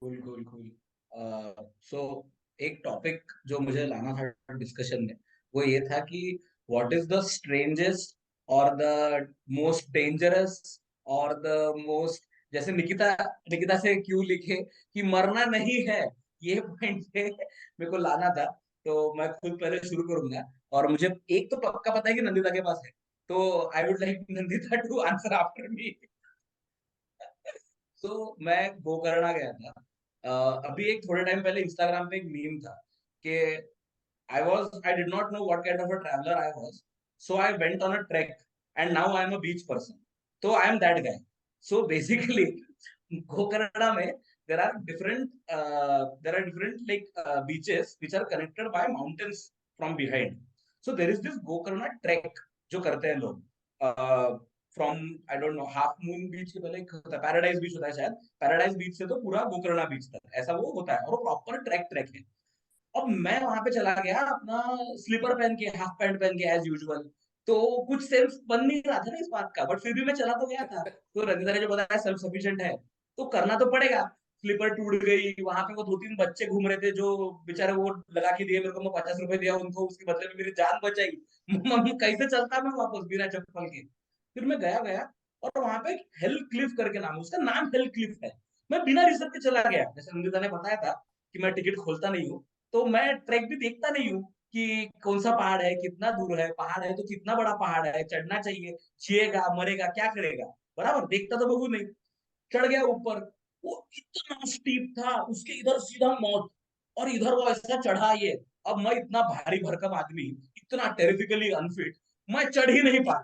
Cool cool cool. सो एक topic जो मुझे लाना था डिस्कशन में, वो ये था कि व्हाट इज द स्ट्रेंजेस्ट और द मोस्ट डेंजरस और द मोस्ट, जैसे निकिता निकिता से क्यों लिखे कि मरना नहीं है, ये पॉइंट पे मेरे को लाना था। तो मैं खुद पहले शुरू करूंगा। और मुझे एक तो पक्का पता है कि नंदिता के पास है, तो I would like Nandita to answer after me. तो मैं गोकर्णा गया था। अभी एक थोड़े टाइम पहले इंस्टाग्राम पे एक मीम था कि I did not know what kind of a traveler I was, so I went on a trek and now I am a beach person. So I am that guy. So basically Gokarna में there are different like beaches which are connected by mountains from behind. So there is this Gokarna trek जो करते हैं लोग from I don't know half moon beach के पहले एक होता है पैराडाइज बीच, होता है शायद। पैराडाइज बीच से तो पूरा गोकर्णा बीच तक ऐसा वो होता है, और वो प्रॉपर ट्रैक ट्रैक है। अब मैं वहां पे चला गया अपना स्लीपर पहन के, हाफ पैंट पहन के एज यूजुअल। तो कुछ सेल्फ बन नहीं रहा था ना इस बात का, बट फिर भी मैं चला तो गया था। तो रंजिता ने जो बताया सेल्फ सफिशिएंट है तो करना तो पड़ेगा। स्लीपर टूट गई, वहां पे वो दो तीन बच्चे घूम रहे थे जो बेचारे वो लगा के दिए मेरे को, मैं 50 रुपए दिया उनको, उसके बदले में मेरी जान बचाई। मम्मी कैसे चलता मैं वापस बिना चप्पल के। फिर मैं गया गया और वहां पे हेल क्लिफ करके नाम है, उसका नाम हेल क्लिफ है। मैं बिना रिसर्च के चला गया, जैसे रंजिता ने बताया था कि मैं टिकट खोलता नहीं हूँ, तो मैं ट्रैक भी देखता नहीं हूँ कि कौन सा पहाड़ है, कितना दूर है, पहाड़ है तो कितना बड़ा पहाड़ है, चढ़ना चाहिए, छिएगा मरेगा क्या करेगा, बराबर देखता तो बगू नहीं। चढ़ गया ऊपर, वो इतना स्टीप था, उसके इधर सीधा मौत, और इधर वो ऐसा चढ़ा ये। अब मैं इतना भारी भरकम आदमी, इतना टेरिफिकली अनफिट, मैं चढ़ ही नहीं पा।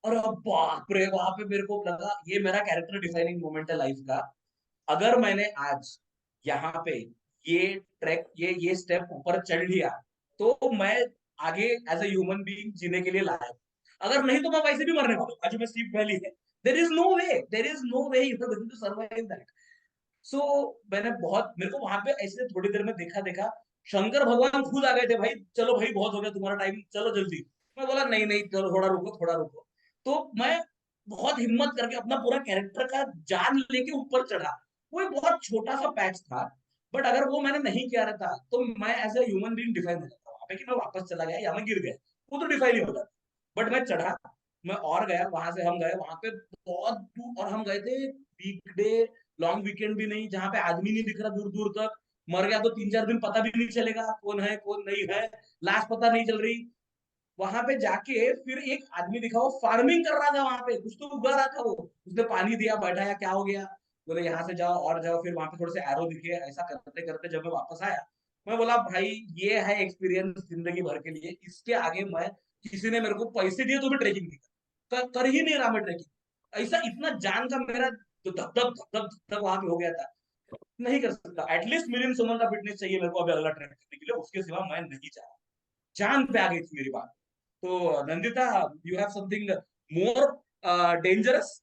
और अब बाप रे, वहां पे मेरे को लगा ये मेरा कैरेक्टर डिफाइनिंग मोमेंट है लाइफ का। अगर मैंने आज यहाँ पे ये ये स्टेप ऊपर चढ़ लिया, तो मैं आगे एज ए ह्यूमन बीइंग जीने के लिए लायक। अगर नहीं तो मैं वैसे भी मरने वाला हूँ। आज मैं स्लीप वैली है, there is no way you are going to survive that. So मैंने बहुत, मेरे को वहां पे ऐसे थोड़ी देर में देखा देखा शंकर भगवान खुद आ गए थे, भाई चलो भाई बहुत हो गया तुम्हारा टाइम, चलो जल्दी। मैं बोला नहीं नहीं चलो थोड़ा रुको थोड़ा रुको। तो मैं बहुत हिम्मत करके अपना पूरा कैरेक्टर का जान लेके ऊपर चढ़ा। वो एक बहुत छोटा सा पैच था, बट अगर वो मैंने नहीं किया रहता तो मैं as a human being define हो जाता वहां पे कि मैं वापस चला गया या मैं गिर गया, वो तो डिफाइन ही होता। बट मैं चढ़ा, मैं और गया, वहां से हम गए वहां पे बहुत दूर, और हम गए थे वीकडे, लॉन्ग वीकेंड भी नहीं जहाँ पे आदमी नहीं दिख रहा दूर दूर तक। मर गया तो 3 4 दिन पता भी नहीं चलेगा कौन है कौन नहीं है, लाश पता नहीं चल रही। वहां पे जाके फिर एक आदमी दिखा, वो फार्मिंग कर रहा था, वहां पे कुछ तो उगा रहा था वो। उसने पानी दिया, बैठाया, क्या हो गया, बोले यहाँ से जाओ और जाओ। फिर वहां पे थोड़े से एरो दिखे, ऐसा करते करते जब मैं वापस आया, मैं बोला भाई ये है एक्सपीरियंस जिंदगी भर के लिए, इसके आगे मैं, किसी ने मेरे को पैसे दिए तो भी ट्रेकिंग नहीं कर ही नहीं रहा मैं ट्रेकिंग। ऐसा इतना जान का मेरा जो धक धक धक धक धक वहां पे हो गया था, नहीं कर सकता। एटलीस्ट मिनिमम सुमन का फिटनेस चाहिए मेरे को अभी अगला ट्रैक करने के लिए, उसके सिवा मैं नहीं चाह रहा। जान पे आ गई थी मेरी बात। तो Nandita, you have something more dangerous?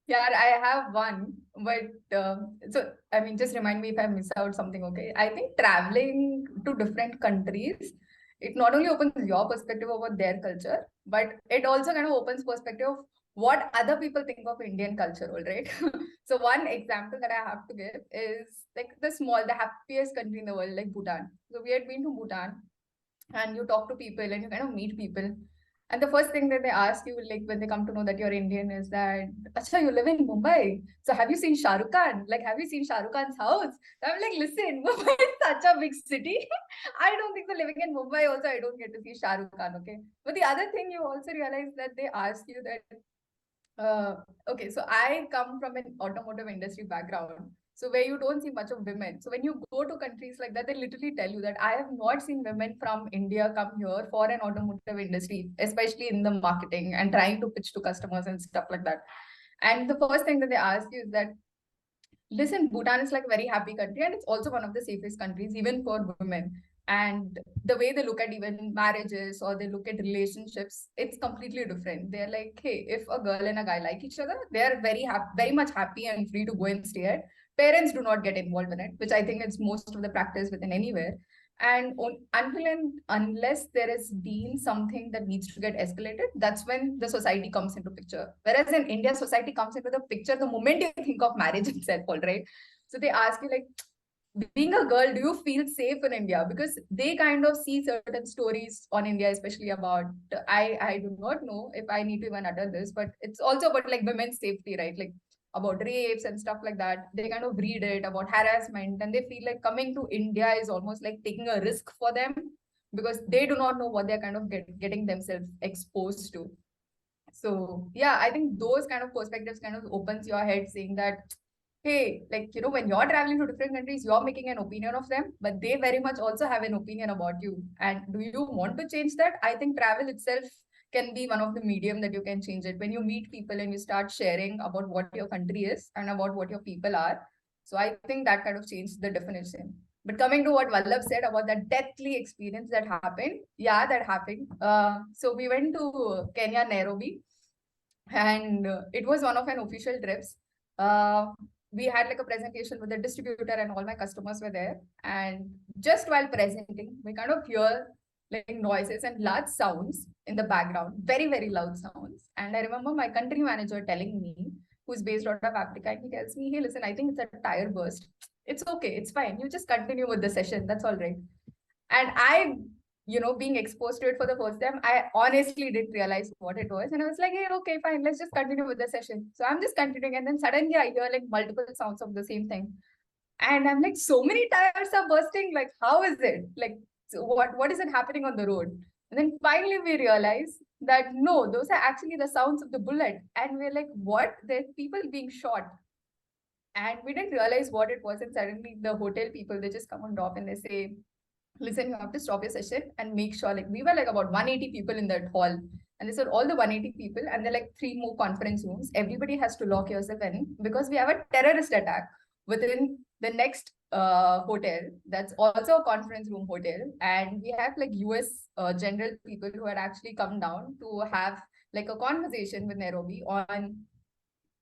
Yeah, I have one, but so I mean, just remind me if I miss out something. Okay, I think traveling to different countries, it not only opens your perspective about their culture, but it also kind of opens perspective of what other people think of Indian culture. All right. So one example that I have to give is like the happiest country in the world, like Bhutan. So we had been to Bhutan, and you talk to people and you kind of meet people. And the first thing that they ask you, like when they come to know that you're Indian, is that, Acha, you live in Mumbai. So have you seen Shah Rukh Khan? Like, have you seen Shah Rukh Khan's house? I'm like, listen, Mumbai is such a big city. I don't think so. Living in Mumbai, also, I don't get to see Shah Rukh Khan. Okay. But the other thing you also realize that they ask you that uh, okay, so I come from an automotive industry background, so where you don't see much of women. So when you go to countries like that, they literally tell you that I have not seen women from India come here for an automotive industry, especially in the marketing and trying to pitch to customers and stuff like that. And the first thing that they ask you is that, listen, Bhutan is like a very happy country and it's also one of the safest countries, even for women. And the way they look at even marriages or they look at relationships, it's completely different. They're like, hey, if a girl and a guy like each other, they're very much happy and free to go and stay at. Parents do not get involved in it, which I think is most of the practice within anywhere. And until and unless there has been something that needs to get escalated, that's when the society comes into picture. Whereas in India, society comes into the picture the moment you think of marriage itself, all right? So they ask you like, being a girl, do you feel safe in India? Because they kind of see certain stories on India, especially about, I do not know if I need to even utter this, but it's also about like women's safety, right? Like about rapes and stuff like that. They kind of read it about harassment, and they feel like coming to India is almost like taking a risk for them, because they do not know what they're kind of getting themselves exposed to. So yeah, I think those kind of perspectives kind of opens your head, saying that, hey, like, you know, when you're traveling to different countries, you're making an opinion of them, but they very much also have an opinion about you. And do you want to change that? I think travel itself can be one of the medium that you can change it. When you meet people and you start sharing about what your country is and about what your people are. So I think that kind of changed the definition. But coming to what Vallabh said about that deathly experience that happened, yeah, that happened. So we went to Kenya, Nairobi, and it was one of an official trips. Uh, we had like a presentation with the distributor, and all my customers were there. And just while presenting, we kind of hear like noises and large sounds in the background, very, very loud sounds. And I remember my country manager telling me, who's based out of Africa, and he tells me, hey, listen, I think it's a tire burst. It's okay, it's fine. You just continue with the session. That's all right. And I, you know, being exposed to it for the first time, I honestly didn't realize what it was. And I was like, hey, okay, fine, let's just continue with the session. So I'm just continuing. And then suddenly I hear like multiple sounds of the same thing. And I'm like, so many tires are bursting. Like, how is it? Like, so what is it happening on the road? And then finally we realize that no, those are actually the sounds of the bullet. And we're like, what? There's people being shot. And we didn't realize what it was. And suddenly the hotel people, they just come on top and they say, listen, you have to stop your session and make sure, like, we were like about 180 people in that hall. And they said all the 180 people, and there are like three more conference rooms. Everybody has to lock yourself in because we have a terrorist attack within the next hotel. That's also a conference room hotel. And we have like US general people who had actually come down to have like a conversation with Nairobi on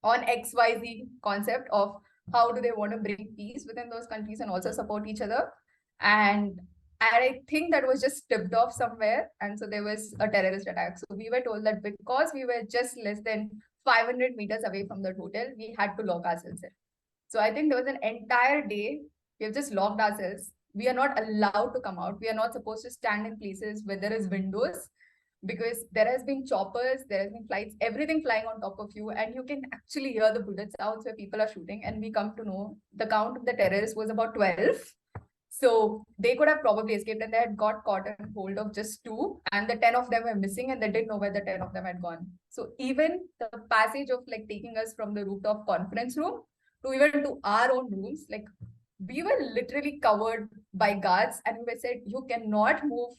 XYZ concept of how do they want to bring peace within those countries and also support each other. And I think that was just tipped off somewhere. And so there was a terrorist attack. So we were told that because we were just less than 500 meters away from that hotel, we had to lock ourselves in. So I think there was an entire day, we have just locked ourselves. We are not allowed to come out. We are not supposed to stand in places where there is windows, because there has been choppers, there has been flights, everything flying on top of you, and you can actually hear the bullet sounds where people are shooting. And we come to know the count of the terrorists was about 12. So they could have probably escaped, and they had got caught and hold of just two, and the 10 of them were missing, and they didn't know where the 10 of them had gone. So even the passage of like taking us from the rooftop conference room to even to our own rooms, like we were literally covered by guards, and we were said, you cannot move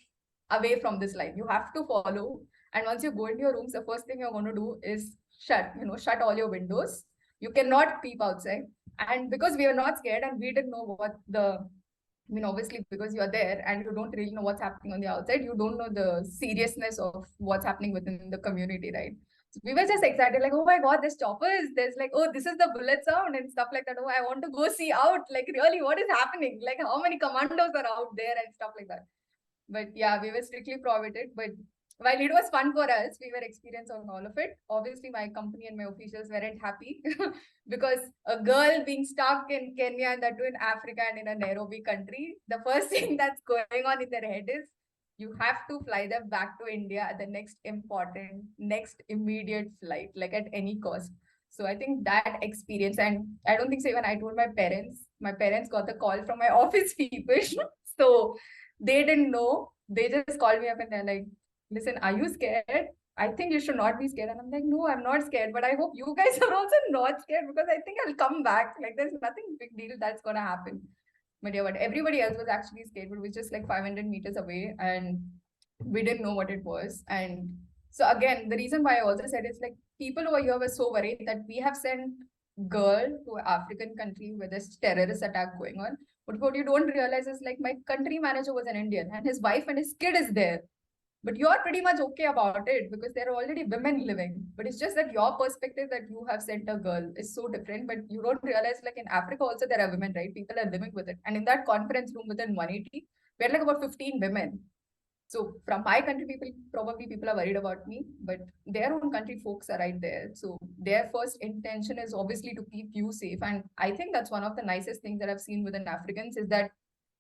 away from this line. You have to follow. And once you go into your rooms, the first thing you're going to do is shut all your windows. You cannot peep outside. And because we were not scared and we didn't know what obviously, because you're there and you don't really know what's happening on the outside, you don't know the seriousness of what's happening within the community, right? So we were just excited, like, oh my God, there's choppers. There's like, oh, this is the bullet sound and stuff like that. Oh, I want to go see out. Like, really, what is happening? Like, how many commandos are out there and stuff like that. But yeah, we were strictly prohibited. But while it was fun for us, we were experienced on all of it. Obviously, my company and my officials weren't happy because a girl being stuck in Kenya, and that too in Africa and in a Nairobi country, the first thing that's going on in their head is you have to fly them back to India at the next immediate flight, like at any cost. So I think that experience, and I don't think so even I told my parents. My parents got the call from my office people. So they didn't know. They just called me up and they're like, listen, are you scared? I think you should not be scared. And I'm like, no, I'm not scared. But I hope you guys are also not scared, because I think I'll come back. Like, there's nothing big deal that's going to happen. But yeah, but everybody else was actually scared, but it was just like 500 meters away and we didn't know what it was. And so again, the reason why I also said is like people over here were so worried that we have sent girl to an African country where there's terrorist attack going on. But what you don't realize is like my country manager was an Indian and his wife and his kid is there. But you're pretty much okay about it because there are already women living. But it's just that your perspective that you have sent a girl is so different. But you don't realize, like in Africa also there are women, right? People are living with it. And in that conference room within 180, we're like about 15 women. So from my country, people are worried about me, but their own country folks are right there. So their first intention is obviously to keep you safe. And I think that's one of the nicest things that I've seen within Africans is that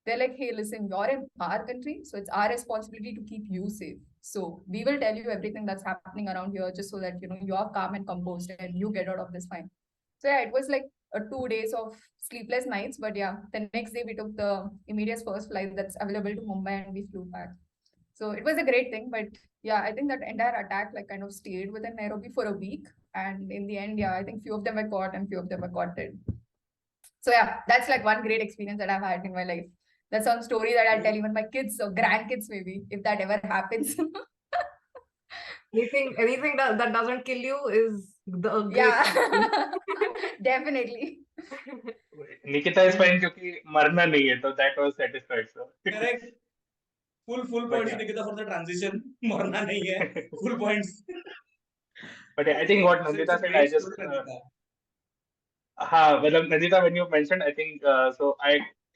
they're like, hey, listen, you're in our country, so it's our responsibility to keep you safe. So we will tell you everything that's happening around here just so that you're calm and composed and you get out of this fine. So yeah, it was like 2 days of sleepless nights, but yeah, the next day we took the immediate first flight that's available to Mumbai and we flew back. So it was a great thing, but yeah, I think that entire attack like kind of stayed within Nairobi for a week, and in the end, yeah, I think few of them were caught and few of them were caught dead. So yeah, that's like one great experience that I've had in my life. That's one story that I'll tell even my kids or grandkids maybe if that ever happens. Anything that doesn't kill you is the great Yeah, story. definitely. Nikita is fine क्योंकि मरना नहीं है तो that was satisfied so Correct. Full But points, yeah. Nikita, for the transition. मरना नहीं है. Full points. but I think what It's Nandita a said I great just story, Nikita. हाँ मतलब Nandita when you mentioned I think so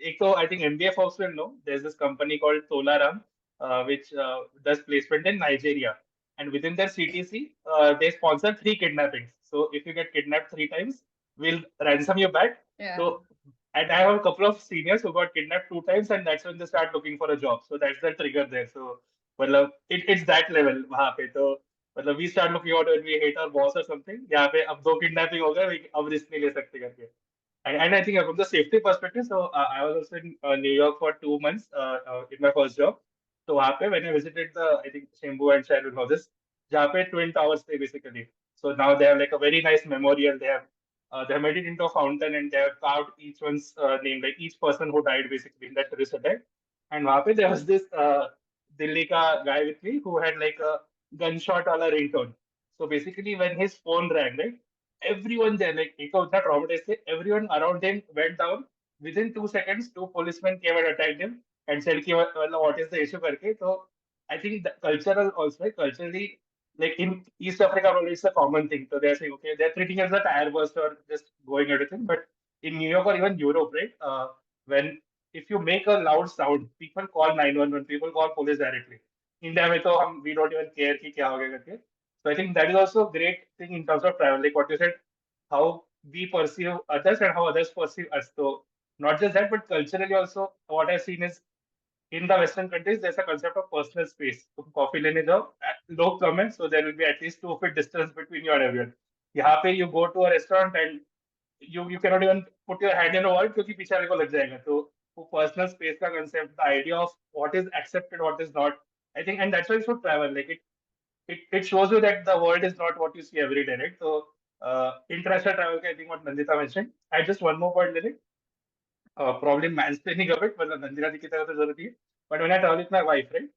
एक तो I think MBA folks will know there's this company called Tolaram which does placement in Nigeria and within their CTC they sponsor 3 kidnappings so if you get kidnapped 3 times we'll ransom you back Yeah. so and I have a couple of seniors who got kidnapped 2 times and that's when they start looking for a job so that's the trigger there so मतलब it's that level वहाँ पे तो मतलब we start looking out when we hate our boss or something यहाँ पे अब 2 kidnapping हो गए अब रिस्क नहीं ले सकते करके and I think from the safety perspective so I was also in New York for 2 months in my first job so वहाँ पे when I visited the I think Shembu and Shailul houses जहाँ पे twin towers थे basically so now they have like a very nice memorial they have made it into a fountain and they have carved each one's name like each person who died basically in that terrorist attack and वहाँ पे there was this Delhi ka guy with me who had like a gunshot wala ringtone. So basically, when his phone rang, right, everyone there, like, एक तो उतना traumatized थे, everyone around him went down. Within 2 seconds, 2 policemen came and attacked him and said, कि, मतलब, what is the issue करके. So I think the cultural also, like, culturally, like in East Africa, probably it's a common thing. So they're saying, okay, they're treating it as a tire burst or just going everything. But in New York or even Europe, right, when if you make a loud sound, people call 911, people call police directly. India में तो हम we don't even care कि क्या हो गया करके. So I think that is also a great thing in terms of travel, like what you said, how we perceive others and how others perceive us. So not just that, but culturally also, what I've seen is in the Western countries, there's a concept of personal space. तुम coffee लेने जाओ, लोग कम है, so there will be at least 2 feet distance between you and everyone. यहाँ पे you go to a restaurant and you cannot even put your hand in a wall क्योंकि पीछे वाले को लग जाएगा. तो वो personal space का concept, the idea of what is accepted, what is not, I think, and that's why you should travel. Like it shows you that the world is not what you see every day, right? So international travel, I think what Nandita mentioned. I just one more point in it. Probably mansplaining a bit, मतलब Nandita की तरह तो जरूरत ही है. But when I travel with my wife, right?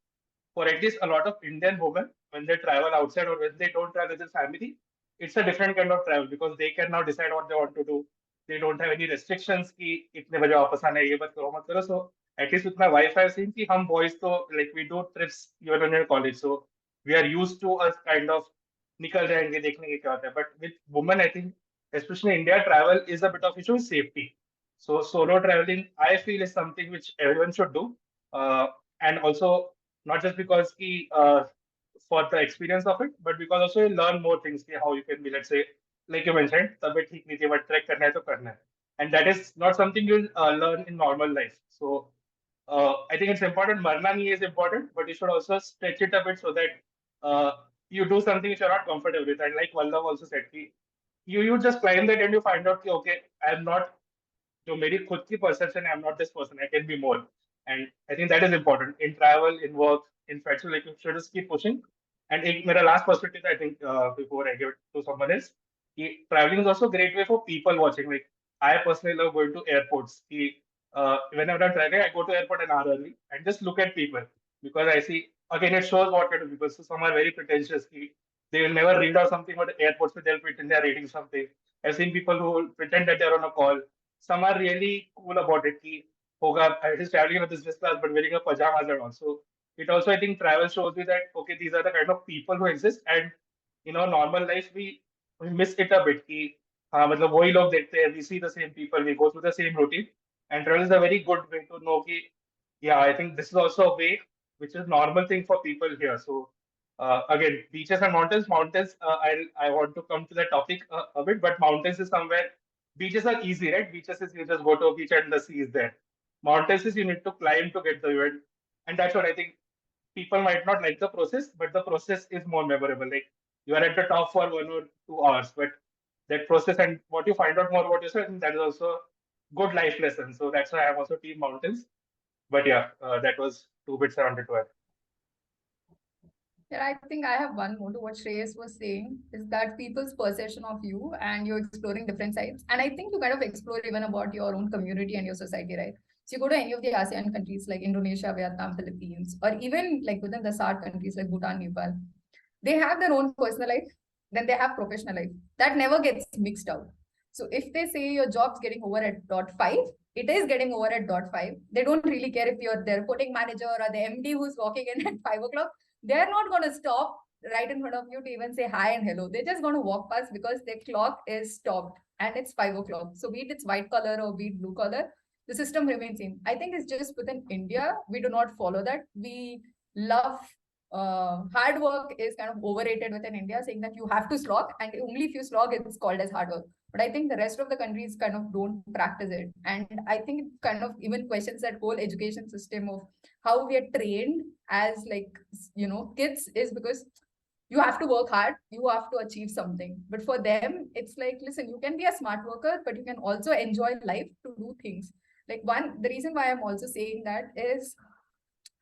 For at least a lot of Indian women, when they travel outside or when they don't travel with their family, it's a different kind of travel because they can now decide what they want to do. They don't have any restrictions कि इतने बजे वापस आना है ये मत करो मत करो. So at least with my wife, I've seen कि हम boys तो like we do trips even when we're in college. So we are used to a kind of निकल जाएंगे देखने के क्या होता है. But with women, I think especially in India, travel is a bit of issue with safety. So solo traveling, I feel, is something which everyone should do. And also not just because for the experience of it, but because also you learn more things how you can be, let's say, like you mentioned, तबीयत ठीक नहीं थी but trek करना है तो करना है. And that is not something you'll learn in normal life. So I think it's important. Marna nahi is important, but you should also stretch it a bit so that you do something which you're not comfortable with. And like Vallav also said, कि you just climb that and you find out कि okay, I'm not जो मेरी खुद की perception है, I'm not this person, I can be more. And I think that is important in travel, in work, in fact, so like you should just keep pushing. And एक मेरा last perspective, I think, before I give it to someone else, कि traveling is also a great way for people watching. Like I personally love going to airports. कि, whenever I'm traveling, I go to airport an hour early and just look at people because I see again it shows what kind of people. So some are very pretentious. कि they will never read out something, but airports they'll pretend they're reading something. I've seen people who will pretend that they're on a call. Some are really cool about it. कि होगा, he's traveling in a business class but wearing a pajamas and all. So it also, I think, travel shows you that okay, these are the kind of people who exist, and normal life we miss it a bit. कि हाँ मतलब वही लोग देखते हैं, we see the same people, we go through the same routine, and travel is a very good way to know कि yeah, I think this is also a way which is normal thing for people here. So again, beaches and mountains. Mountains. I want to come to the topic a bit, but mountains is somewhere. Beaches are easy, right? Beaches is you just go to a beach and the sea is there. Mountains is you need to climb to get the event, and that's what I think people might not like the process, but the process is more memorable. Like you are at the top for 1 or 2 hours, but that process and what you find out more about yourself, and that is also a good life lesson. So that's why I have also team mountains. But yeah, that was 2 bits I wanted to add. Yeah, I think I have one more to what Shreyas was saying is that people's perception of you and you're exploring different sides. And I think you kind of explore even about your own community and your society, right? So you go to any of the ASEAN countries like Indonesia, Vietnam, Philippines, or even like within the SAARC countries like Bhutan, Nepal, they have their own personal life, then they have professional life. That never gets mixed out. So if they say your job's getting over at dot five, it is getting over at dot five. They don't really care if you're the reporting manager or the MD who's walking in at 5 o'clock. They're not going to stop right in front of you to even say hi and hello. They're just going to walk past because their clock is stopped and it's 5 o'clock. So be it's white collar or be it blue collar, the system remains same. I think it's just within India, we do not follow that. We love hard work is kind of overrated within India, saying that you have to slog, and only if you slog, it's called as hard work. But I think the rest of the countries kind of don't practice it. And I think it kind of even questions that whole education system of how we are trained as like, kids is because you have to work hard, you have to achieve something. But for them, it's like, listen, you can be a smart worker, but you can also enjoy life to do things. Like the reason why I'm also saying that is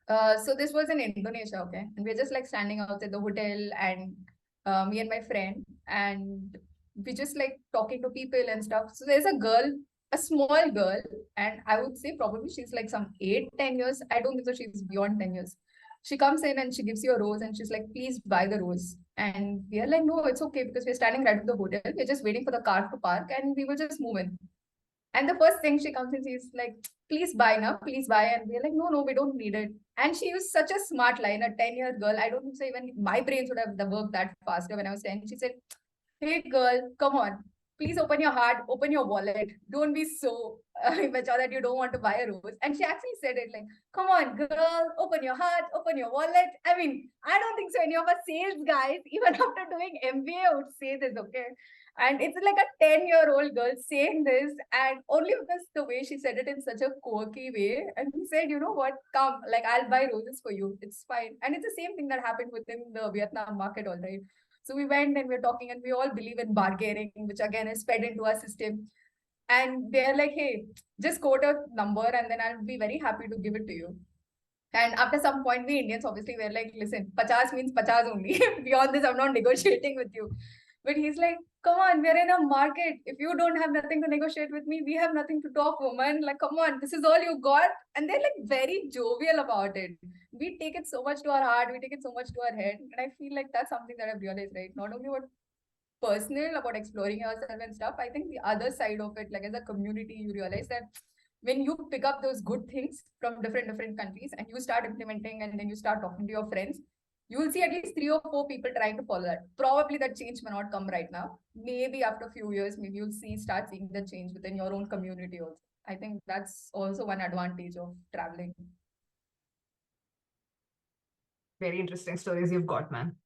so this was in Indonesia, okay? And we're just like standing outside the hotel and me and my friend, and we just like talking to people and stuff. So there's a girl, a small girl, and I would say probably she's like some 8, 10 years. I don't think so she's beyond 10 years. She comes in and she gives you a rose and she's like, please buy the rose. And we are like, no, it's okay because we're standing right at the hotel. We're just waiting for the car to park and we will just move in. And the first thing she comes in, she's like, please buy now, please buy. And we're like, no, no, we don't need it. And she used such a smart line, a 10-year girl. I don't think so even my brains would have worked that faster when I was 10. She said, hey girl, come on. Please open your heart, open your wallet. Don't be so immature that you don't want to buy a rose. And she actually said it like, come on, girl, open your heart, open your wallet. I mean, I don't think so any of us sales guys, even after doing MBA, would say this, okay? And it's like a 10-year-old girl saying this, and only because the way she said it in such a quirky way. And he said, you know what, come, like I'll buy roses for you. It's fine. And it's the same thing that happened within the Vietnam market, all right. So we went and we're talking, and we all believe in bargaining, which again is fed into our system. And they're like, hey, just quote a number and then I'll be very happy to give it to you. And after some point, we Indians obviously were like, listen, 50 means 50 only. Beyond this, I'm not negotiating with you. But he's like, come on, we're in a market. If you don't have nothing to negotiate with me, we have nothing to talk, woman. Like, come on, this is all you got. And they're like very jovial about it. We take it so much to our heart, we take it so much to our head. And I feel like that's something that I've realized, right? Not only what personal about exploring yourself and stuff, I think the other side of it, like as a community, you realize that when you pick up those good things from different countries and you start implementing and then you start talking to your friends, you will see at least 3 or 4 people trying to follow that. Probably that change may not come right now. Maybe after a few years, maybe you'll start seeing the change within your own community also. I think that's also one advantage of traveling. Very interesting stories you've got, man.